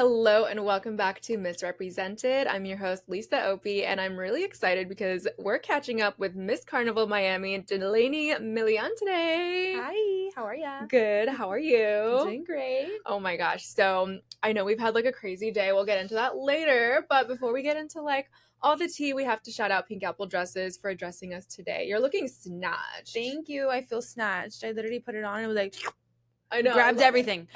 Hello and welcome back to Misrepresented. I'm your host, Lisa Opie, and I'm really excited because we're catching up with Miss Carnival Miami and Delaney Milian today. Hi, how are ya? Good. How are you? Doing great. Oh my gosh. So I know we've had like a crazy day. We'll get into that later. But before we get into like all the tea, we have to shout out PinkApple Dresses for addressing us today. You're looking snatched. Thank you. I feel snatched. I literally put it on and was like, I know. grabbed everything.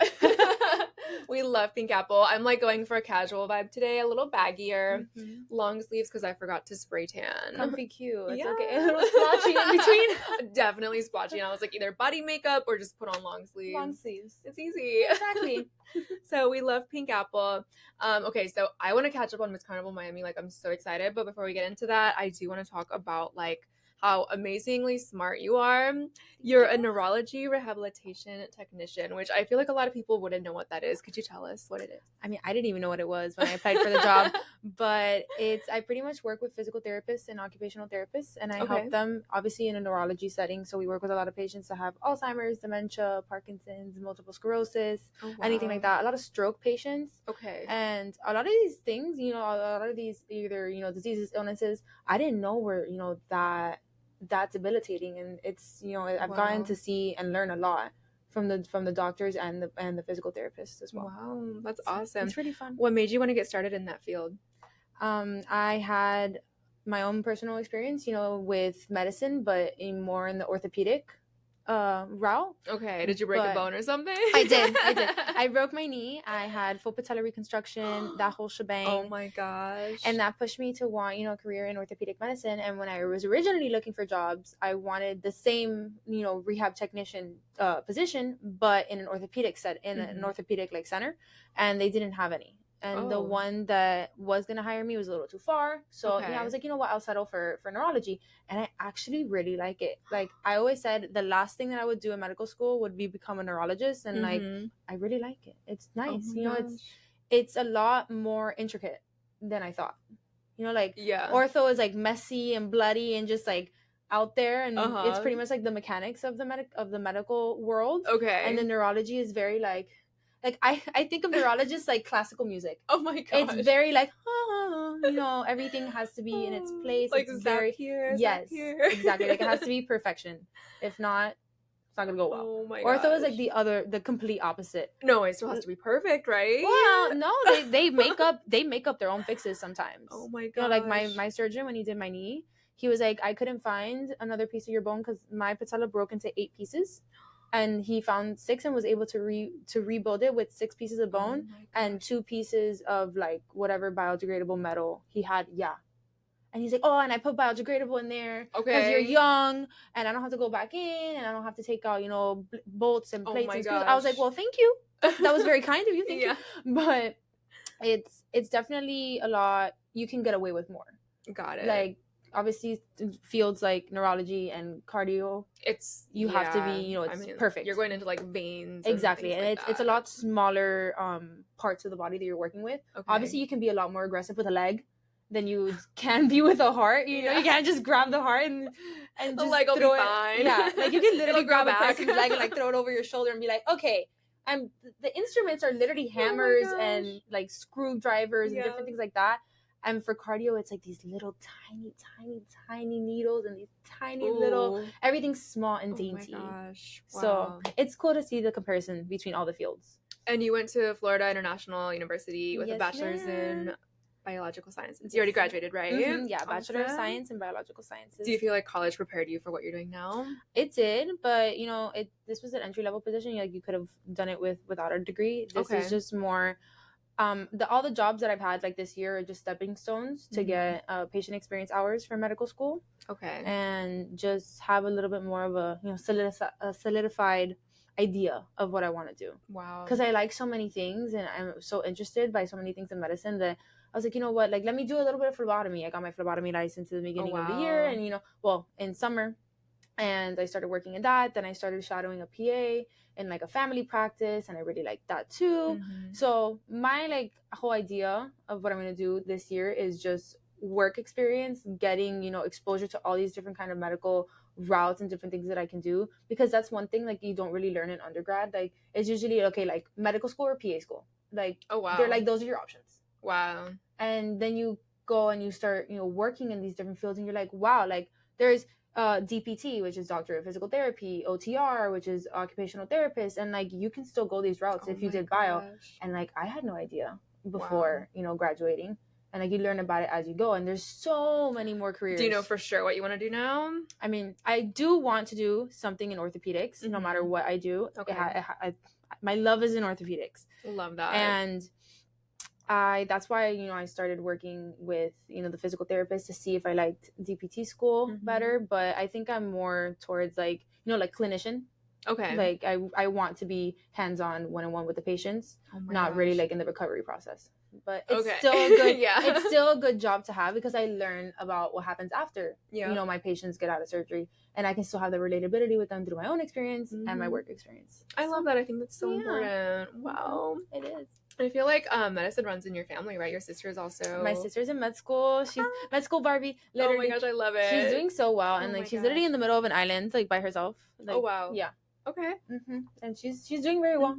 We love PinkApple. I'm like going for a casual vibe today, a little baggier, Mm-hmm. long sleeves because I forgot to spray tan. Comfy cute. It's Yeah. okay. A little splotchy in between. Definitely splotchy. And I was like, either body makeup or just put on long sleeves. Long sleeves. It's easy. Exactly. So we love PinkApple. Okay, so I want to catch up on Miss Carnival Miami. Like, I'm so excited. But before we get into that, I do want to talk about like how amazingly smart you are. You're a neurology rehabilitation technician, which I feel like a lot of people wouldn't know what that is. Could you tell us what it is? I mean, I didn't even know what it was when I applied for the job, but I pretty much work with physical therapists and occupational therapists, and I help them obviously in a neurology setting. So we work with a lot of patients that have Alzheimer's, dementia, Parkinson's, multiple sclerosis, anything like that. A lot of stroke patients. Okay. And a lot of these things, a lot of these either, diseases, illnesses, I didn't know were, that debilitating. And it's, I've gotten to see and learn a lot from the doctors and the physical therapists as well. Wow, that's awesome. It's really fun. What made you want to get started in that field? I had my own personal experience, with medicine, but more in the orthopedic route. Okay. Did you break a bone or something? I did. I broke my knee. I had full patella reconstruction, that whole shebang. Oh my gosh. And that pushed me to want, a career in orthopedic medicine. And when I was originally looking for jobs, I wanted the same, rehab technician position, but in an orthopedic an orthopedic like center, and they didn't have any. And the one that was going to hire me was a little too far. So I was like, you know what, I'll settle for neurology. And I actually really like it. Like I always said, the last thing that I would do in medical school would be become a neurologist. And like, I really like it. It's nice. It's a lot more intricate than I thought. Ortho is like messy and bloody and just like out there. And it's pretty much like the mechanics of the medical world. Okay. And the neurology is very like I think of neurologists like classical music. Oh my god! It's very like everything has to be in its place. Like it's very here. Yes, exactly. Like it has to be perfection. If not, it's not gonna go well. Oh my god! Ortho is like the complete opposite. No, it still has to be perfect, right? Well, no, they make up their own fixes sometimes. Oh my god! Like my surgeon when he did my knee, he was like, I couldn't find another piece of your bone because my patella broke into 8 pieces. And he found 6 and was able to rebuild it with 6 pieces of bone and 2 pieces of like whatever biodegradable metal he had. Yeah. And he's like, oh, and I put biodegradable in there because you're young and I don't have to go back in and I don't have to take out, bolts and plates and screws. I was like, well, thank you. That was very kind of you. Thank you. But it's definitely a lot. You can get away with more. Got it. Like, obviously fields like neurology and cardio, you have to be, it's perfect. You're going into like veins. Exactly. And like it's a lot smaller parts of the body that you're working with. Okay. Obviously you can be a lot more aggressive with a leg than you can be with a heart. You know, you can't just grab the heart and just the leg will throw be fine. Yeah. Like you can literally grab a person's leg and like throw it over your shoulder and be like, okay. And the instruments are literally hammers and like screwdrivers and different things like that. And for cardio, it's like these little tiny needles and these tiny little, everything's small and dainty. Oh my gosh. Wow. So it's cool to see the comparison between all the fields. And you went to Florida International University with a bachelor's in biological sciences. You already graduated, right? Mm-hmm. Yeah, Bachelor of Science in Biological Sciences. Do you feel like college prepared you for what you're doing now? It did, but this was an entry-level position. Like you could have done it without a degree. This is just more... all the jobs that I've had like this year are just stepping stones to get patient experience hours for medical school. Okay. And just have a little bit more of a solidified idea of what I want to do. Wow. Because I like so many things and I'm so interested by so many things in medicine that I was like, you know what, like let me do a little bit of phlebotomy. I got my phlebotomy license at the beginning of the year, and in summer, and I started working in that. Then I started shadowing a PA in like a family practice, and I really liked that too. So my like whole idea of what I'm going to do this year is just work experience, getting exposure to all these different kind of medical routes and different things that I can do, because that's one thing like you don't really learn in undergrad. Like it's usually okay, like medical school or PA school. Like, Oh, wow. they're like, those are your options. Wow. And then you go and you start, working in these different fields, and you're like, wow, like there's DPT, which is doctor of physical therapy, OTR, which is occupational therapist, and like you can still go these routes if you did bio. And like I had no idea before, graduating, and like you learn about it as you go, and there's so many more careers. Do you know for sure what you want to do now? I mean, I do want to do something in orthopedics, no matter what I do. Okay. My love is in orthopedics. Love that. And that's why, I started working with, the physical therapist to see if I liked DPT school better. But I think I'm more towards like, like clinician. Okay. Like I want to be hands-on one-on-one with the patients, not really like in the recovery process. But it's still a good, it's still a good job to have, because I learn about what happens after, my patients get out of surgery, and I can still have the relatability with them through my own experience and my work experience. I love that. I think that's so important. Wow. It is. I feel like medicine runs in your family, right? Your sister is also... My sister's in med school. She's med school Barbie. Literally. Oh my gosh, I love it. She's doing so well, and like she's literally in the middle of an island, like by herself. Like, oh wow. Yeah. Okay. And she's doing very well.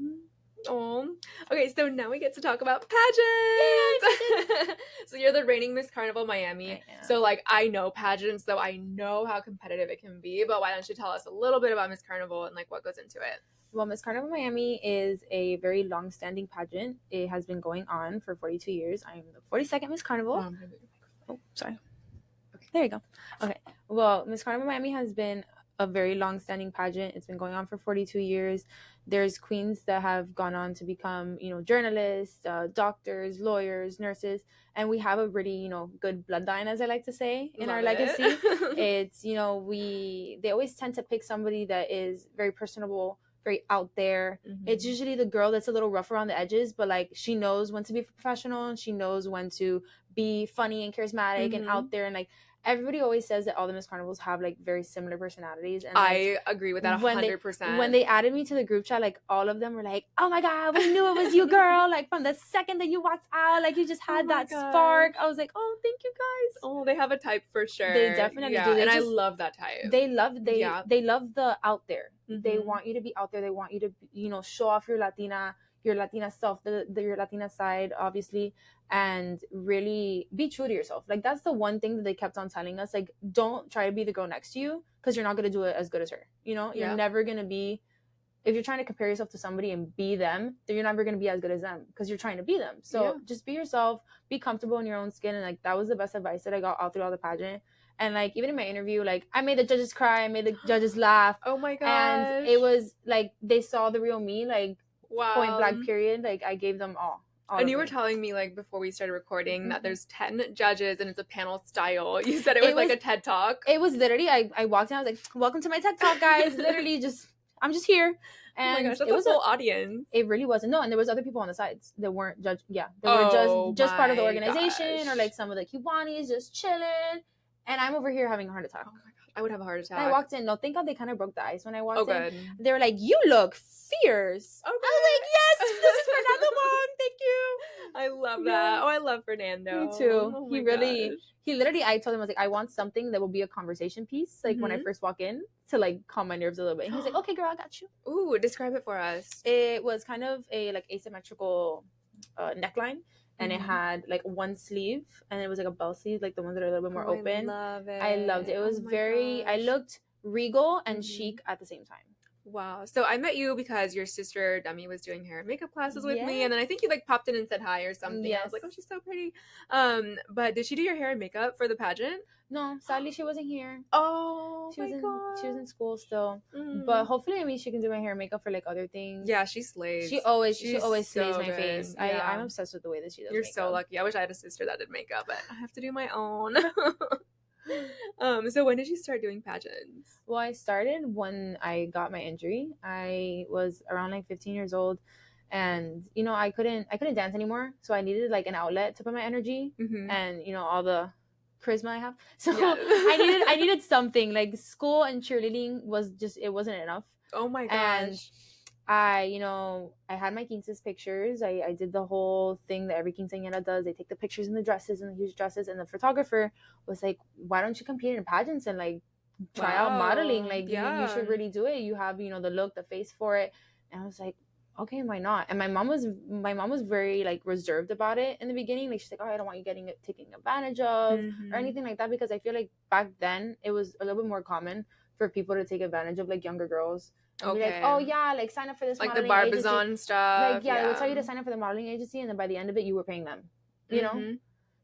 Oh. Okay, so now we get to talk about pageants. So you're the reigning Miss Carnival Miami. So like I know pageants, so I know how competitive it can be. But why don't you tell us a little bit about Miss Carnival and like what goes into it? Well, Miss Carnival Miami is a very long-standing pageant. It has been going on for 42 years. I'm the 42nd Miss Carnival. Oh, sorry. Okay. There you go. Okay. Well, Miss Carnival Miami has been a very long-standing pageant. It's been going on for 42 years. There's queens that have gone on to become, journalists, doctors, lawyers, nurses, and we have a really, good bloodline, as I like to say, in our legacy. It's, they always tend to pick somebody that is very personable, very out there. It's usually the girl that's a little rough around the edges, but like she knows when to be professional, and she knows when to be funny and charismatic and out there. And like everybody always says that all the Miss Carnivals have like very similar personalities, and like, I agree with that 100%. When they added me to the group chat, like all of them were like, oh my god, we knew it was you, girl. Like from the second that you walked out, like you just had that spark. I was like, oh, thank you guys. Oh, they have a type for sure. They definitely do. And I love that type. They love the out there. They want you to be out there. They want you to, show off your Latina self, your Latina side, obviously, and really be true to yourself. Like that's the one thing that they kept on telling us. Like, don't try to be the girl next to you, because you're not going to do it as good as her. You're never going to be, if you're trying to compare yourself to somebody and be them, then you're never going to be as good as them, because you're trying to be them. So just be yourself, be comfortable in your own skin. And like that was the best advice that I got all throughout the pageant. And like even in my interview, like I made the judges cry, I made the judges laugh. Oh my gosh. And it was like they saw the real me, like point blank period. Like I gave them all and you were telling me like before we started recording that there's 10 judges and it's a panel style. You said it was like a TED Talk. It was literally, I walked in, I was like, welcome to my TED Talk, guys. Literally I'm just here. And oh my gosh, that's a full audience. It really wasn't. No, and there was other people on the sides that weren't judged. Yeah, they were just part of the organization, or like some of the Cubanis just chilling. And I'm over here having a heart attack. Oh my god, I would have a heart attack. And I walked in. No, thank God they kind of broke the ice when I walked in. Good. They were like, "You look fierce." I was like, "Yes, this is Fernando Mon. Thank you." I love that. Oh, I love Fernando. Me too. Oh He literally. I told him, I was like, I want something that will be a conversation piece, like when I first walk in, to like calm my nerves a little bit. And he was like, "Okay, girl, I got you." Ooh, describe it for us. It was kind of a like asymmetrical neckline. And it had like one sleeve, and it was like a bell sleeve, like the ones that are a little bit more open. I loved it. It was I looked regal and chic at the same time. Wow. So I met you because your sister Demi was doing hair and makeup classes with me, and then I think you like popped in and said hi or something. Yes. I was like, oh, she's so pretty. But did she do your hair and makeup for the pageant? No, sadly she wasn't here. Oh, she was in school still. But hopefully, I mean, she can do my hair and makeup for like other things. Yeah, she slays. She always slays my face. Yeah. I'm obsessed with the way that she does. You're makeup. So lucky. I wish I had a sister that did makeup, but I have to do my own. So when did you start doing pageants? Well, I started when I got my injury. I was around like 15 years old, and I couldn't dance anymore, so I needed like an outlet to put my energy and all the charisma I have. So I needed something. Like school and cheerleading it wasn't enough. Oh my gosh. And I had my quinceañera pictures. I did the whole thing that every quinceañera does. They take the pictures in the dresses and the huge dresses, and the photographer was like, why don't you compete in pageants and like try out modeling? Like you should really do it. You have, the look, the face for it. And I was like, okay, why not? And my mom was very like reserved about it in the beginning. Like she's like, oh, I don't want you getting it taken advantage of or anything like that, because I feel like back then it was a little bit more common for people to take advantage of like younger girls and be like, oh yeah, like sign up for this like the modeling agency. Barbizon stuff. Like yeah, they would tell you to sign up for the modeling agency, and then by the end of it, you were paying them. You know,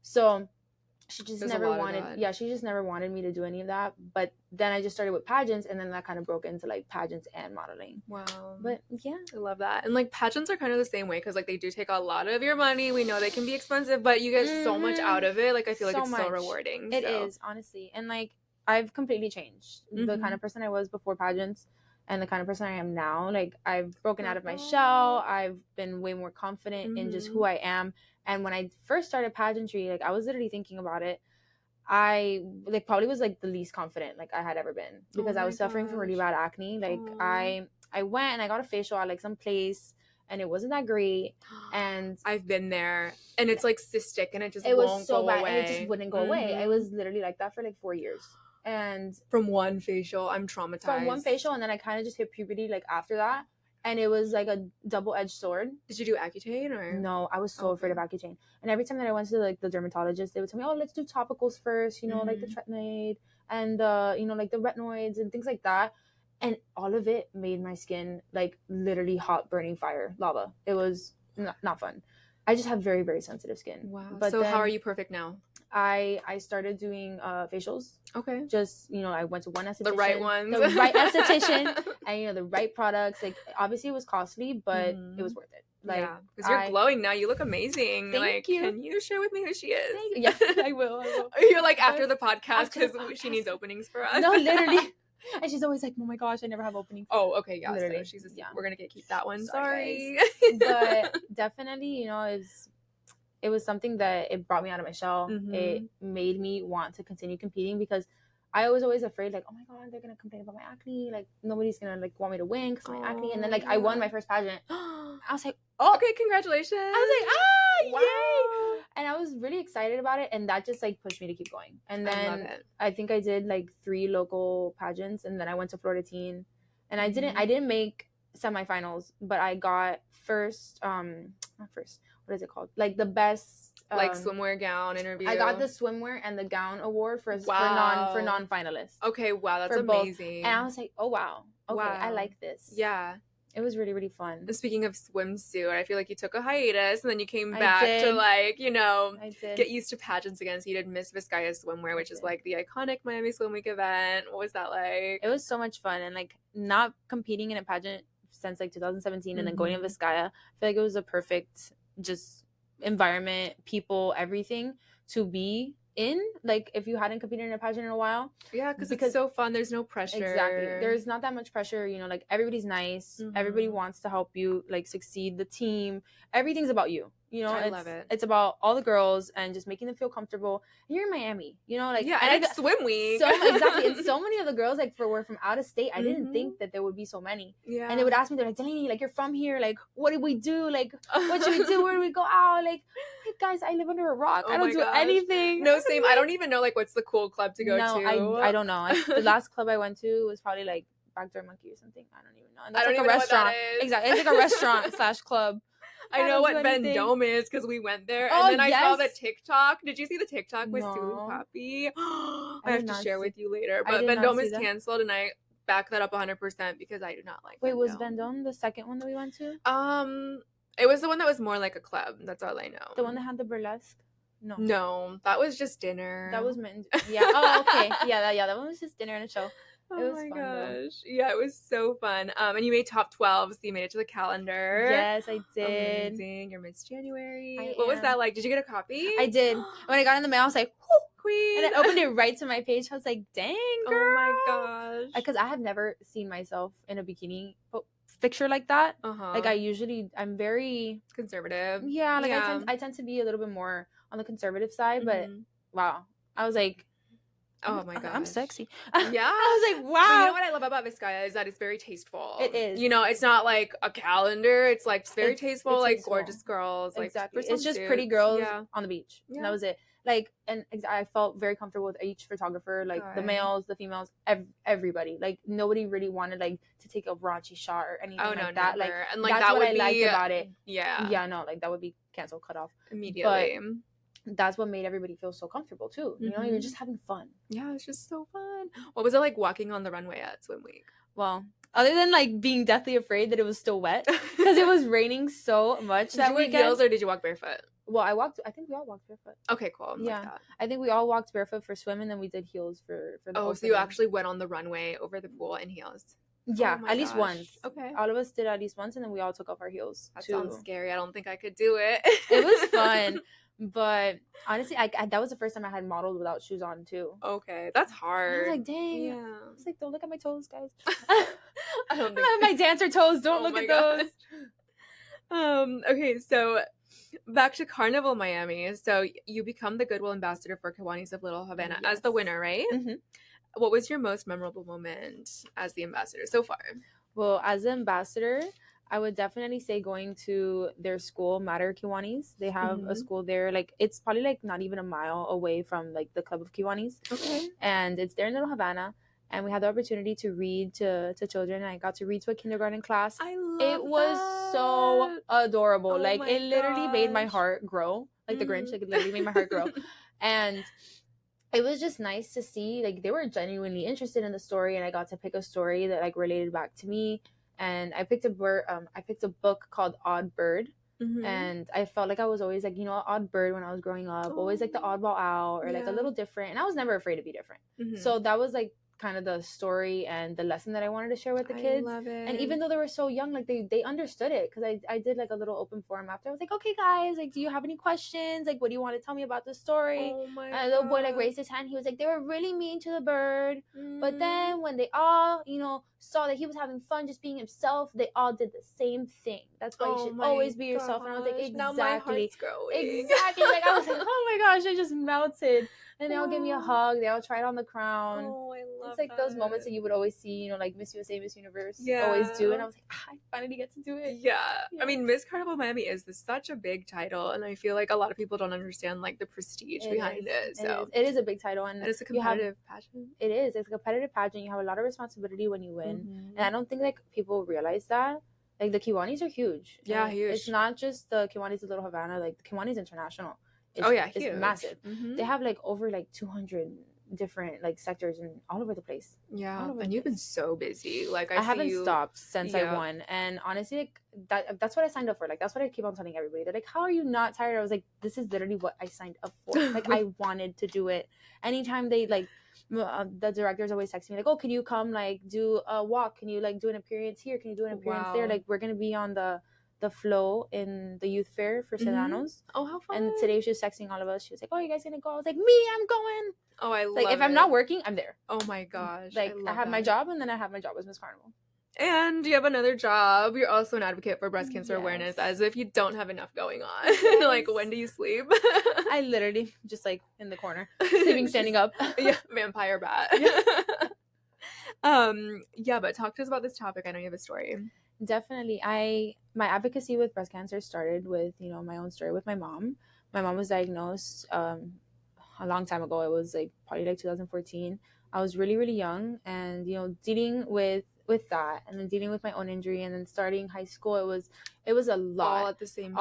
so. She just never wanted me to do any of that. But then I just started with pageants, and then that kind of broke into like pageants and modeling. Wow. But yeah, I love that. And like pageants are kind of the same way, because like they do take a lot of your money. We know they can be expensive, but you get so much out of it. Like I feel like it's so rewarding. It is, honestly. And like I've completely changed the kind of person I was before pageants and the kind of person I am now. Like I've broken out of my shell. I've been way more confident in just who I am. And when I first started pageantry, like I was literally thinking about it, I like probably was like the least confident like I had ever been, because I was suffering from really bad acne. Like I went and I got a facial at like some place, and it wasn't that great. And I've been there, and it's like cystic, and it was so bad, away. and it just wouldn't go away. I was literally like that for like 4 years. And from one facial, I'm traumatized. From one facial, and then I kind of just hit puberty like after that. And it was like a double-edged sword. Did you do Accutane or? No, I was so afraid of Accutane. And every time that I went to like the dermatologist, they would tell me, oh, let's do topicals first, you know, like the tretinoid and you know, like the retinoids and things like that. And all of it made my skin like literally hot, burning fire, lava. It was not fun. I just have very, very sensitive skin. Wow. But so how are you perfect now? I started doing facials. Okay. Just, you know, I went to one esthetician. The right ones. The right esthetician. And, you know, the right products. Like, obviously it was costly, but it was worth it. Like, yeah. Because you're glowing now. You look amazing. Thank you. Can you share with me who she is? Yeah, I will. You're like after the podcast, because she needs openings for us. No, literally. And she's always like, oh my gosh, I never have openings. Oh, okay. Yeah. Literally. So we're going to keep that one. Sorry. But definitely, you know, it was something that it brought me out of my shell. It made me want to continue competing, because I was always afraid, like, oh my god, they're gonna complain about my acne, like nobody's gonna like want me to win because of my acne. And then like I won my first pageant. I was like, oh, okay, congratulations. I was like, yay. And I was really excited about it, and that just like pushed me to keep going. And then I think I did like 3 local pageants, and then I went to Florida Teen, and I didn't make semifinals, but I got first, not first, what is it called? Like the best like swimwear gown interview. I got the swimwear and the gown award for non finalists. Okay, wow, that's amazing. And I was like, oh wow, okay, wow. I like this. Yeah, it was really, really fun. And speaking of swimsuit, I feel like you took a hiatus and then you came back to like, you know, get used to pageants again. So you did Miss Vizcaya Swimwear, which is like the iconic Miami Swim Week event. What was that like? It was so much fun, and like not competing in a pageant since like 2017 and then going to Vizcaya, I feel like it was a perfect just environment, people, everything to be in, like if you hadn't competed in a pageant in a while. Yeah, because it's so fun. There's no pressure. Exactly. There's not that much pressure, you know, like everybody's nice. Everybody wants to help you like succeed. The team, everything's about you. You know, I love it. It's about all the girls and just making them feel comfortable. And you're in Miami, you know, like, yeah, and it's swim week. So exactly, and so many of the girls like were from out of state. I didn't think that there would be so many. Yeah, and they would ask me, they're like, Delaney, like you're from here, like what did we do? Like what should we do? Where do we go out? Like, hey guys, I live under a rock. I don't do anything. No, same. I don't even know like what's the cool club to go to. I don't know. The last club I went to was probably like Backdoor Monkey or something. I don't even know. And that's like a restaurant. Exactly, it's like a restaurant / club. I know what Vendome is because we went there, and then I saw the TikTok. Did you see the TikTok with Sulu Papi? I have to share with you later. But Vendome is canceled, and I back that up 100% because I do not like. Wait, was Vendome the second one that we went to? It was the one that was more like a club. That's all I know. The one that had the burlesque. No, that was just dinner. That was meant. Yeah. Oh, okay. Yeah, that one was just dinner and a show. It was fun, gosh. Though. Yeah, it was so fun. And you made top 12, so you made it to the calendar. Yes, I did. Amazing. You're Miss January. What was that like? Did you get a copy? I did. When I got in the mail, I was like, queen. And I opened it right to my page. I was like, dang, girl. Oh my gosh. Because I have never seen myself in a bikini picture like that. Like I'm very conservative. Yeah, like I tend to be a little bit more on the conservative side, but wow. I was like, oh my god, I'm sexy. Yeah, I was like, wow. But you know what I love about Vizcaya is that it's very tasteful. It is. You know, it's not like a calendar. It's like very tasteful, like tasteful. Gorgeous girls. Exactly. Like it's just pretty girls on the beach. Yeah. And that was it. like, and I felt very comfortable with each photographer, like the males, the females, everybody. Like nobody really wanted like to take a raunchy shot or anything like that. Like, and like that's that what would I liked about it. Yeah, no, like that would be canceled, cut off immediately. But that's what made everybody feel so comfortable too. You know, you're just having fun. Yeah, it's just so fun. What was it like walking on the runway at Swim Week? Well, other than like being deathly afraid that it was still wet because it was raining so much that weekend. Did you wear heels or did you walk barefoot? Well, I think we all walked barefoot. Okay, cool. Yeah, like I think we all walked barefoot for swim, and then we did heels for the opening. So you actually went on the runway over the pool in heels? Yeah, at least once. Okay. All of us did at least once, and then we all took off our heels. That sounds scary. I don't think I could do it. It was fun. But honestly, I that was the first time I had modeled without shoes on too. Okay, that's hard. I was like, dang. Yeah. I was like, don't look at my toes, guys. I don't think my dancer toes. Don't look at those. Okay, so back to Carnival Miami. So you become the Goodwill Ambassador for Kiwanis of Little Havana as the winner, right? What was your most memorable moment as the ambassador so far? Well, as the ambassador, I would definitely say going to their school, Mater Kiwanis. They have a school there. Like, it's probably like not even a mile away from like the Club of Kiwanis. Okay. And it's there in Little Havana. And we had the opportunity to read to children. And I got to read to a kindergarten class. I love it. Was that. So adorable. Oh like, it literally made my heart grow. Like the Grinch. Like, it literally made my heart grow. And it was just nice to see, like, they were genuinely interested in the story. And I got to pick a story that like related back to me. And I picked a book called Odd Bird. And I felt like I was always like, you know, odd bird when I was growing up, always like the oddball out or like a little different. And I was never afraid to be different. So that was like kind of the story and the lesson that I wanted to share with the kids. I love it. And even though they were so young, like they understood it, because I did like a little open forum after. I was like, okay guys, like, do you have any questions? Like, what do you want to tell me about the story? Oh my and the little boy like raised his hand. He was like, they were really mean to the bird, but then when they all, you know, saw that he was having fun just being himself, they all did the same thing. That's why you should always be yourself. And I was like, exactly. Now my heart's growing. Exactly. Like, I was like, oh my gosh, I just melted. And they all gave me a hug. They all tried on the crown. Oh, I love It's like those moments that you would always see, you know, like Miss USA, Miss Universe always do. And I was like, I finally get to do it. Yeah. I mean, Miss Carnival Miami is such a big title. And I feel like a lot of people don't understand, like, the prestige behind it. So it is a big title. And it's a competitive pageant. It is. It's a competitive pageant. You have a lot of responsibility when you win. And I don't think, like, people realize that. Like, the Kiwanis are huge. Yeah, huge. It's not just the Kiwanis of Little Havana. Like, the Kiwanis International. It's massive. They have like over like 200 different like sectors and all over the place. Yeah, and you've been so busy. Like, I haven't stopped since I won. And honestly, like, that's what I signed up for. Like, that's what I keep on telling everybody. They're like, how are you not tired? I was like, this is literally what I signed up for. Like, I wanted to do it. Anytime they like the directors always text me like, oh, can you come like do a walk? Can you like do an appearance here? Can you do an appearance there? Like, we're gonna be on the flow in the youth fair for Sedanos. Oh, how fun. And today she was texting all of us. She was like, oh, you guys gonna go? I was like, me, I'm going. Oh, I love like, if I'm not working, I'm there. Oh my gosh. Like, I have my job, and then I have my job as Miss Carnival. And you have another job. You're also an advocate for breast cancer awareness, as if you don't have enough going on. Like, when do you sleep? I literally just like in the corner, sleeping, standing up. Yeah, vampire bat. Yeah, but talk to us about this topic. I know you have a story. Definitely. My advocacy with breast cancer started with, you know, my own story with my mom. My mom was diagnosed a long time ago. It was like probably like 2014. I was really, really young, and, you know, dealing with that, and then dealing with my own injury, and then starting high school, it was a lot all at the same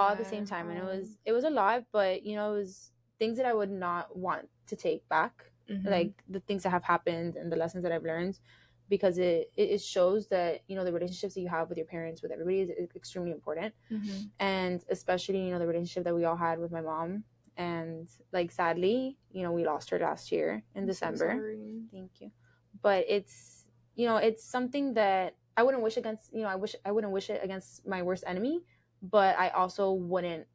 time. And it was a lot, but, you know, it was things that I would not want to take back, like the things that have happened and the lessons that I've learned, because it shows that, you know, the relationships that you have with your parents, with everybody, is extremely important. And especially, you know, the relationship that we all had with my mom. And like, sadly, you know, we lost her last year in December. So sorry. Thank you. But it's, you know, it's something that I wouldn't wish against, you know, I wouldn't wish it against my worst enemy, but I also wouldn't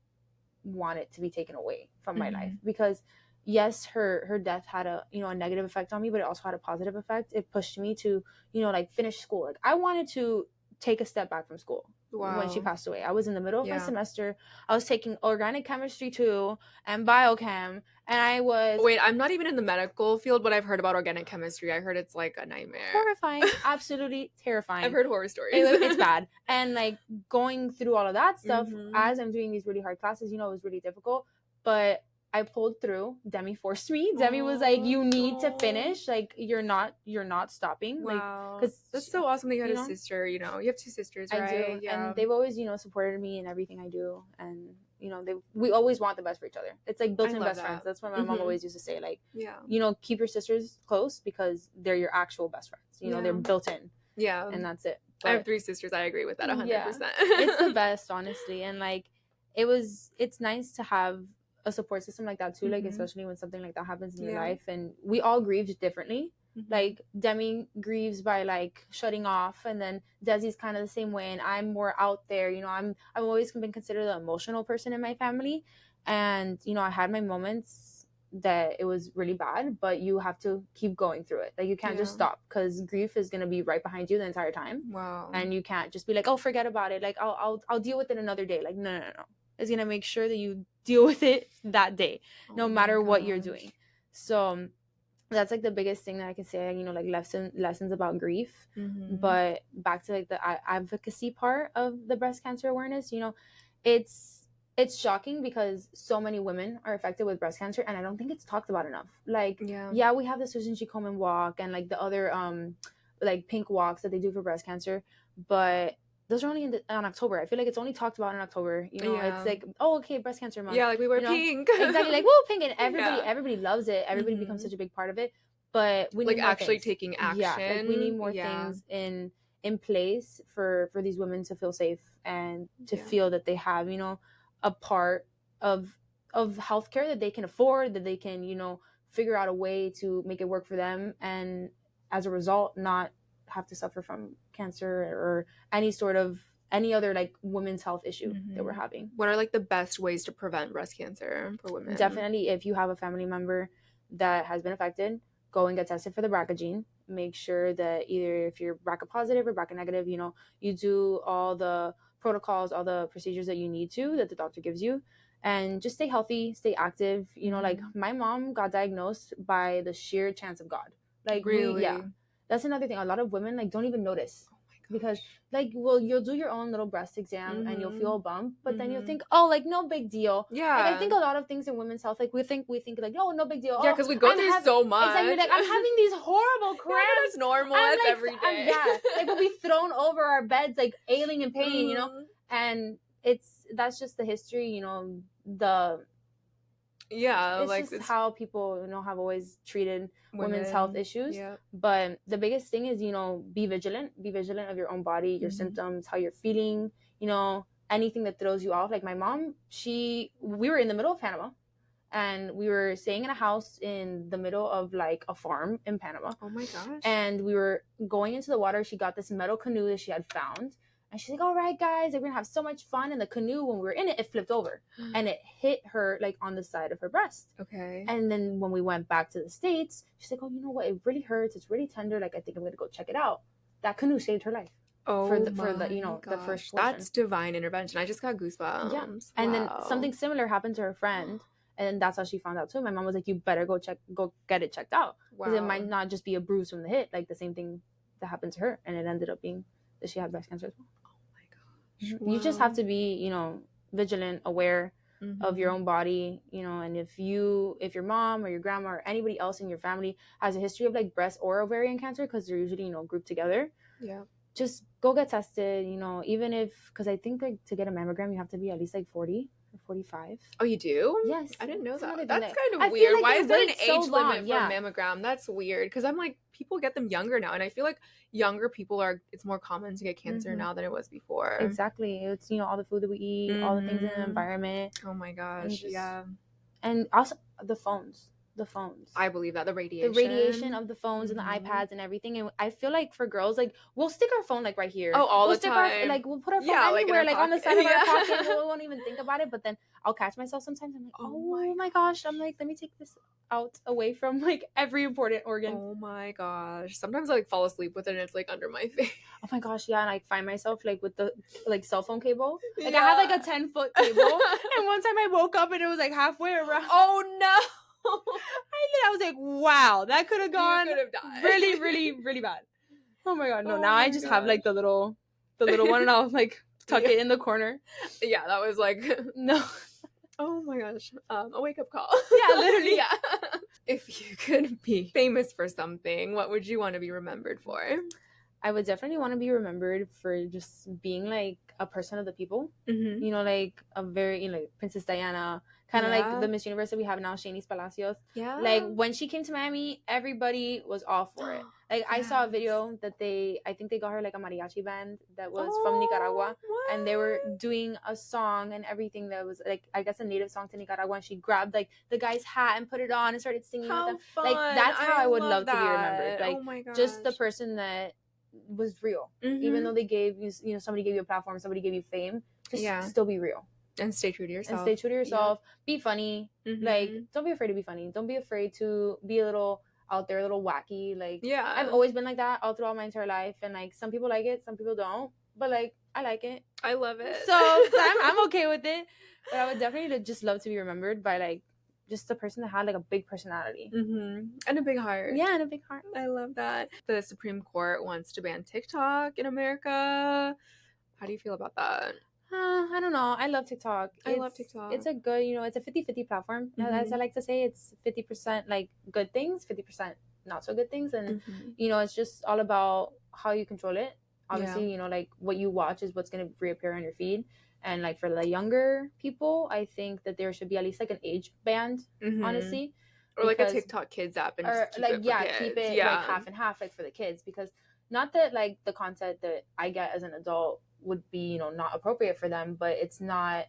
want it to be taken away from my life, because yes, her death had a, you know, a negative effect on me, but it also had a positive effect. It pushed me to, you know, like, finish school. Like, I wanted to take a step back from school. When she passed away, I was in the middle of my semester. I was taking organic chemistry 2 and biochem, and I was I'm not even in the medical field, but I've heard about organic chemistry. I heard it's like a nightmare. Horrifying. Absolutely terrifying. I've heard horror stories. It's bad. And like, going through all of that stuff as I'm doing these really hard classes, you know, it was really difficult. But I pulled through. Demi forced me. Demi was like, "You need to finish. Like, you're not Wow. stopping." Like, because that's so awesome that you had you a know, sister. You know, you have two sisters, I right? do, Yeah. and they've always, supported me in everything I do, and we always want the best for each other. It's like built-in best friends. That's what my mom always used to say. Like, keep your sisters close because they're your actual best friends. They're built in. Yeah, and that's it. But I have 3 sisters. I agree with that 100%. Yeah, it's the best, honestly, and like it's nice to have a support system like that too. Like, especially when something like that happens in your life, and we all grieve differently. Like, Demi grieves by like shutting off, and then Desi's kind of the same way, and I'm more out there. I've always been considered the emotional person in my family, and I had my moments that it was really bad, but you have to keep going through it. Like, you can't just stop, because grief is going to be right behind you the entire time. Wow. And you can't just be like, oh, forget about it, like I'll deal with it another day. Like, no. It's going to make sure that you deal with it that day, no matter what you're doing. So that's like the biggest thing that I can say, like lessons about grief. But back to like the advocacy part of the breast cancer awareness, it's shocking because so many women are affected with breast cancer, and I don't think it's talked about enough. Like, yeah, we have the Susan G. Komen walk and like the other like pink walks that they do for breast cancer, but those are only on October. I feel like it's only talked about in October. It's like, oh, okay, breast cancer month. Yeah, like we wear pink. Exactly, like, woo, pink, and everybody loves it. Everybody becomes such a big part of it. But we need like more actually things. taking action. Yeah, like we need more things in place for these women to feel safe and to feel that they have, a part of healthcare that they can afford, that they can, figure out a way to make it work for them, and as a result, not have to suffer from cancer or any other like women's health issue that we're having. What are like the best ways to prevent breast cancer for women? Definitely, if you have a family member that has been affected, go and get tested for the BRCA gene. Make sure that either if you're BRCA positive or BRCA negative, you do all the protocols, all the procedures that you need to, that the doctor gives you, and just stay healthy, stay active. Like, my mom got diagnosed by the sheer chance of God. Like, really? That's another thing. A lot of women like don't even notice. Because like, well, you'll do your own little breast exam and you'll feel a bump, but then you'll think, oh, like, no big deal. Yeah. Like, I think a lot of things in women's health, like we think like, oh, no big deal. Yeah, because we go through so much. Exactly. Like, I'm having these horrible cramps. Yeah, that's normal. That's like, every day. Like, we'll be thrown over our beds, like ailing in pain, and that's just the history, it's like just how people have always treated women's health issues. But the biggest thing is be vigilant of your own body, your symptoms, how you're feeling, anything that throws you off. Like, my mom, we were in the middle of Panama, and we were staying in a house in the middle of like a farm in Panama. Oh my gosh. And we were going into the water. She got this metal canoe that she had found. And she's like, all right, guys, we're going to have so much fun. And the canoe, when we were in it, it flipped over. And it hit her, like, on the side of her breast. Okay. And then when we went back to the States, she's like, oh, you know what? It really hurts. It's really tender. Like, I think I'm going to go check it out. That canoe saved her life. Oh, for the the first portion. That's divine intervention. I just got goosebumps. Yeah. And then something similar happened to her friend. And that's how she found out, too. My mom was like, you better go get it checked out. Because it might not just be a bruise from the hit. Like, the same thing that happened to her. And it ended up being that she had breast cancer as well. Wow. You just have to be, vigilant, aware of your own body, and if your mom or your grandma or anybody else in your family has a history of like breast or ovarian cancer, because they're usually, grouped together. Yeah. Just go get tested, even if, because I think like to get a mammogram, you have to be at least like 40 or 45. Oh, you do? Yes. I didn't know that. That's kind of weird. Like, why is there an age limit for mammogram? That's weird. Because I'm like, people get them younger now. And I feel like younger people it's more common to get cancer now than it was before. Exactly. It's, all the food that we eat, all the things in the environment. Oh my gosh. And also the phones. I believe that. The radiation of the phones and the iPads and everything. And I feel like for girls, like, we'll stick our phone like right here. Oh, all the time. We'll put our phone anywhere, like on the side of our pocket. We won't even think about it. But then I'll catch myself sometimes. I'm like, oh my gosh. I'm like, let me take this out away from like every important organ. Oh my gosh. Sometimes I like fall asleep with it and it's like under my face. Oh my gosh, yeah. And I find myself like with the like cell phone cable. Like, I had like a 10-foot cable. And one time I woke up and it was like halfway around. Oh no. I was like, wow, that could have gone really, really, really bad. Oh my god, no! Now I just have like the little one, and I'll like tuck it in the corner. Yeah, that was like no. Oh my gosh. A wake-up call. Yeah, literally. Yeah. If you could be famous for something, what would you want to be remembered for? I would definitely want to be remembered for just being like a person of the people. Mm-hmm. You know, like a very, you know, Princess Diana, kind of like the Miss Universe that we have now, Shanice Palacios. Yeah. Like when she came to Miami, everybody was all for it. Like I saw a video that I think they got her like a mariachi band that was from Nicaragua, and they were doing a song and everything that was like, I guess, a native song to Nicaragua, and she grabbed like the guy's hat and put it on and started singing with them. Fun. Like that's how I would love to be remembered. Like oh my gosh. just the person that was real. Even though they gave you, you know, somebody gave you a platform, somebody gave you fame, just still be real and stay true to yourself. And stay true to yourself. Be funny. Like don't be afraid to be funny. Don't be afraid to be a little out there, a little wacky. Like I've always been like that all throughout my entire life, and like some people like it, some people don't, but like I like it. I love it. So I'm okay with it. But I would definitely just love to be remembered by like just the person that had like a big personality and a big heart. Yeah, and a big heart. I love that. The Supreme Court wants to ban TikTok in America. How do you feel about that? I don't know. I love TikTok. I love TikTok. It's a good, you know, it's a 50-50 platform. As I like to say, it's 50% like good things, 50% not so good things. And, you know, it's just all about how you control it. Obviously, you know, like what you watch is what's going to reappear on your feed. And like for the younger people, I think that there should be at least like an age band, honestly. Or like a TikTok kids app and just keep it for kids. Keep it like half and half, like for the kids. Because not that like the content that I get as an adult would be, you know, not appropriate for them, but it's not,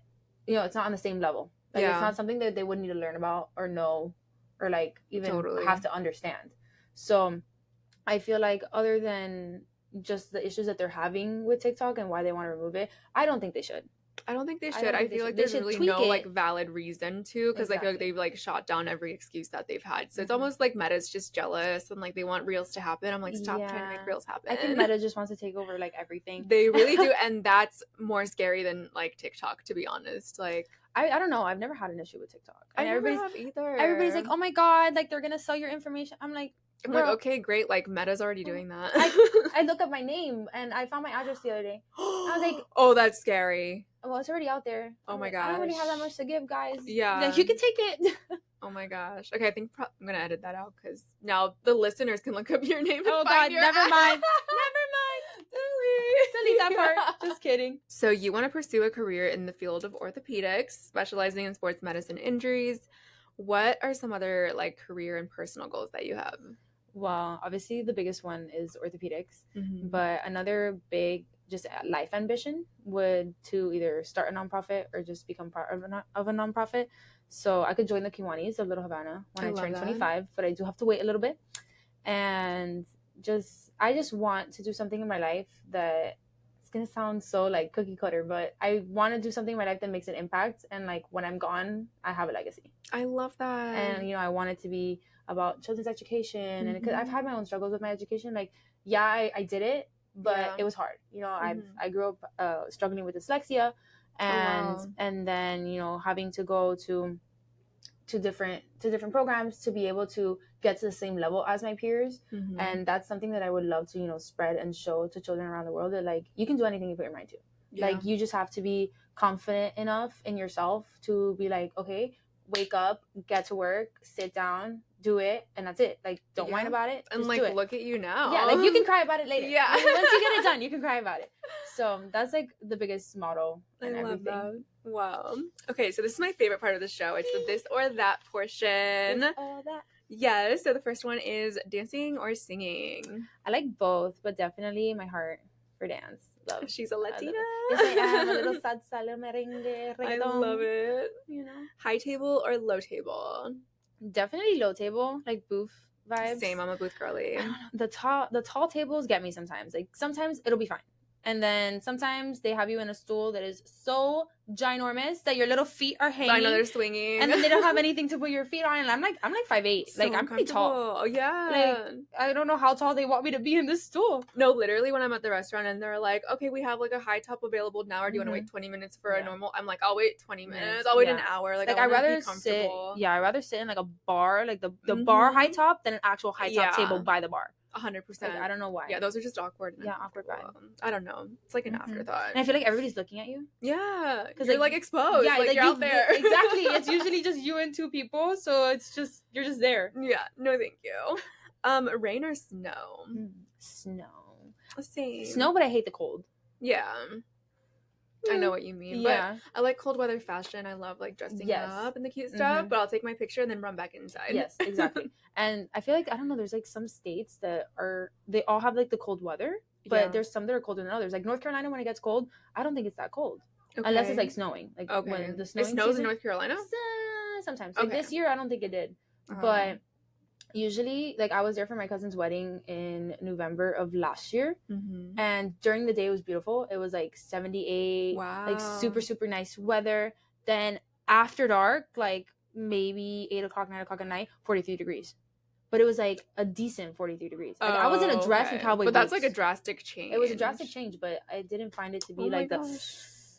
you know, it's not on the same level. Like it's not something that they would need to learn about or know or like even have to understand. So I feel like other than just the issues that they're having with TikTok and why they want to remove it, I don't think they should. I don't think they should. I feel like there's really no like valid reason to, because I feel like they've like shot down every excuse that they've had. So it's almost like Meta's just jealous and like they want reels to happen. I'm like, stop trying to make reels happen. I think Meta just wants to take over like everything. They really do, and that's more scary than like TikTok, to be honest. Like I don't know. I've never had an issue with TikTok. I never have either. Everybody's like, oh my god, like they're gonna sell your information. I'm like, okay, great. Like Meta's already doing that. I look up my name and I found my address the other day. I was like, oh, that's scary. Well, it's already out there. Oh my gosh. I don't really have that much to give, guys. Yeah. Like, you can take it. Oh my gosh. Okay, I think I'm going to edit that out because now the listeners can look up your name and oh find god, never mind. Never mind. Delete that part. Just kidding. So you want to pursue a career in the field of orthopedics, specializing in sports medicine injuries. What are some other like career and personal goals that you have? Well, obviously the biggest one is orthopedics, but another big just life ambition would to either start a nonprofit or just become part of a nonprofit. So I could join the Kiwanis of Little Havana when I turn 25, but I do have to wait a little bit. And I just want to do something in my life that it's gonna sound so like cookie cutter, but I want to do something in my life that makes an impact, and like when I'm gone, I have a legacy. I love that. And you know, I want it to be about children's education, and because I've had my own struggles with my education, like I did it, but it was hard. You know, I grew up struggling with dyslexia, and then you know having to go to different programs to be able to get to the same level as my peers, and that's something that I would love to, you know, spread and show to children around the world that like you can do anything you put your mind to. Like you just have to be confident enough in yourself to be like, okay, wake up, get to work, sit down, do it, and that's it. Like don't whine about it, and like look at you now. Yeah, like you can cry about it later. Yeah. Once you get it done, you can cry about it. So that's like the biggest motto and everything. That. Wow. Okay, so this is my favorite part of the show. It's the this or that portion. This or that. Yes, so the first one is dancing or singing. I like both, but definitely my heart for dance. Love. She's a Latina. Yes, I am. A little salsa, a little merengue, reggaeton. I love it. You know, high table or low table? Definitely low table, like booth vibes. Same, I'm a booth girly. The tall tables get me sometimes. Like sometimes it'll be fine, and then sometimes they have you in a stool that is so ginormous that your little feet are hanging. I know they're swinging, and then they don't have anything to put your feet on. And I'm like 5'8", so like I'm pretty tall. Oh yeah, like I don't know how tall they want me to be in this stool. No, literally when I'm at the restaurant and they're like, okay, we have like a high top available now, or do you want to wait 20 minutes for a normal? I'm like, I'll wait 20 minutes. I'll wait an hour. Like I'd rather sit. Yeah, I'd rather sit in like a bar, like the bar high top than an actual high top table by the bar. 100%. Like, I don't know why. Yeah, those are just awkward. Yeah, awkward vibe. I don't know. It's like an afterthought. And I feel like everybody's looking at you. Yeah, because you're like exposed. Yeah, like you're out there. Exactly. It's usually just you and 2 people, so it's just you're just there. Yeah. No, thank you. Rain or snow? Snow. Same. Snow, but I hate the cold. Yeah. I know what you mean. Yeah. But I like cold weather fashion. I love like dressing up and the cute stuff, but I'll take my picture and then run back inside. Yes, exactly. And I feel like, I don't know, there's like some states that they all have like the cold weather, but there's some that are colder than others. Like North Carolina, when it gets cold, I don't think it's that cold. Okay. Unless it's like snowing. Like when the snowing it snows in North Carolina? Sometimes. Like this year, I don't think it did. But usually, like, I was there for my cousin's wedding in November of last year, and during the day it was beautiful. It was like 78, like super, super nice weather. Then after dark, like maybe 8 o'clock, 9 o'clock at night, 43 degrees. But it was like a decent 43 degrees. Like, I was in a dress and cowboy boots. But that's like a drastic change. It was a drastic change, but I didn't find it to be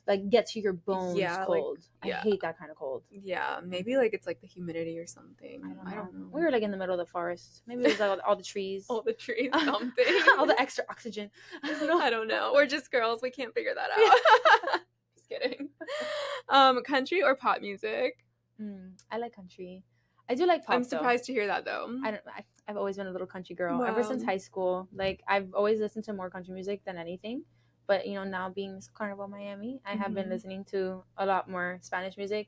like get to your bones cold. Like, I hate that kind of cold. Yeah, maybe like it's like the humidity or something. I don't know. We were like in the middle of the forest. Maybe it was like all the trees. All the trees, something. All the extra oxygen. I don't know. We're just girls. We can't figure that out. Just kidding. Country or pop music? I like country. I do like pop. I'm surprised to hear that though. I've always been a little country girl ever since high school. Like, I've always listened to more country music than anything. But, you know, now being Miss Carnival Miami, I have been listening to a lot more Spanish music.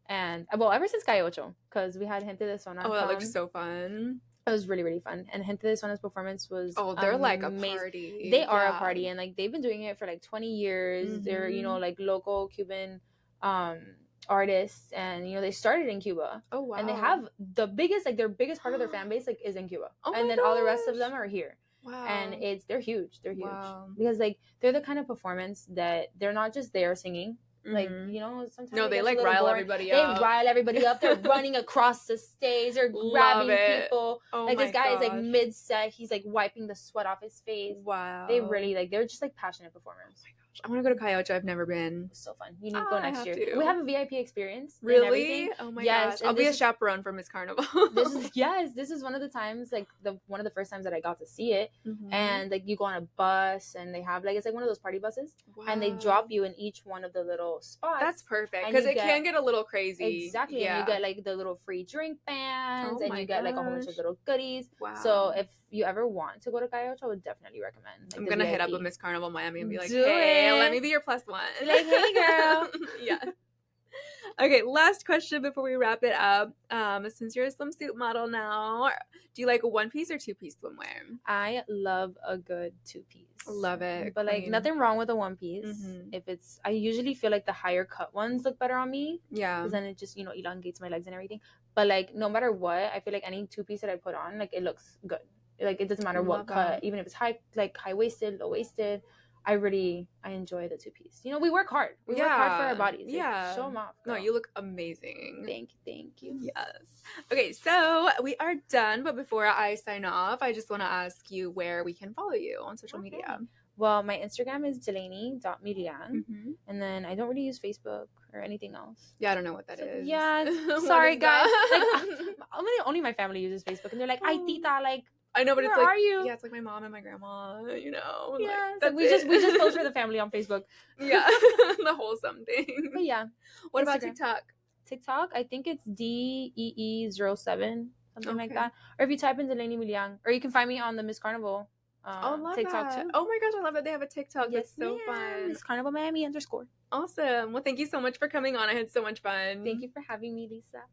And, well, ever since Calle Ocho, because we had Gente de Zona. Oh, that looks so fun. It was really, really fun. And Gente de Zona's performance was they're amazing. Like a party. They are a party. And, like, they've been doing it for, like, 20 years. They're, you know, like, local Cuban artists. And, you know, they started in Cuba. Oh, wow. And they have the biggest, like, their biggest part of their fan base, like, is in Cuba. And then all the rest of them are here. Wow. And they're huge. They're huge. Because, like, they're the kind of performance that they're not just there singing. Like, you know, sometimes they like rile everybody up. They rile everybody up. They're running across the stage. They're grabbing people. Oh, like, this guy is like mid-set. He's like wiping the sweat off his face. Wow. They really they're just like passionate performers. Oh my gosh. I want to go to Calle Ocho. I've never been. It's so fun. You need to go next year. We have a VIP experience. Really? Oh my gosh. I'll be a chaperone for Miss Carnival. This is one of the times, like one of the first times that I got to see it. And like you go on a bus and they have like, it's like one of those party buses. Wow. And they drop you in each one of the little spots. That's perfect. Because it can get a little crazy. Exactly. Yeah. And you get like the little free drink bands and you get like a whole bunch of little goodies. Wow. So if you ever want to go to Calle Ocho, I would definitely recommend. Like, I'm going to hit up with Miss Carnival Miami and be like, hey, let me be your +1. Like, hey girl. Yeah. Okay, last question before we wrap it up. Since you're a swimsuit model now, do you like a 1-piece or 2-piece swimwear? I love a good 2-piece. Love it. But like nothing wrong with a 1-piece. If it's, I usually feel like the higher cut ones look better on me. Yeah. Because then it just, you know, elongates my legs and everything. But like no matter what, I feel like any 2-piece that I put on, like it looks good. Like it doesn't matter what cut, even if it's high waisted, low waisted. I enjoy the 2-piece. You know, we work hard. We work hard for our bodies. Yeah. Like, show them off. Girl. No, you look amazing. Thank you. Yes. Okay, so we are done. But before I sign off, I just want to ask you where we can follow you on social media. Well, my Instagram is Delaney.Milian. And then I don't really use Facebook or anything else. Yeah, I don't know what that is. Yeah. Sorry, guys. Like, only my family uses Facebook. And they're like, ay, tita, like, I know, but where it's like, are you? Yeah, it's like my mom and my grandma, you know. Yeah, like, we just post for the family on Facebook. Yeah, the wholesome thing. But yeah. What about TikTok? TikTok, I think it's DEE07, something like that. Or if you type in Delaney Milian, or you can find me on the Miss Carnival TikTok that. too. Oh my gosh, I love that they have a TikTok. Yes, that's so fun. Miss Carnival Miami _. Awesome. Well, thank you so much for coming on. I had so much fun. Thank you for having me, Lisa.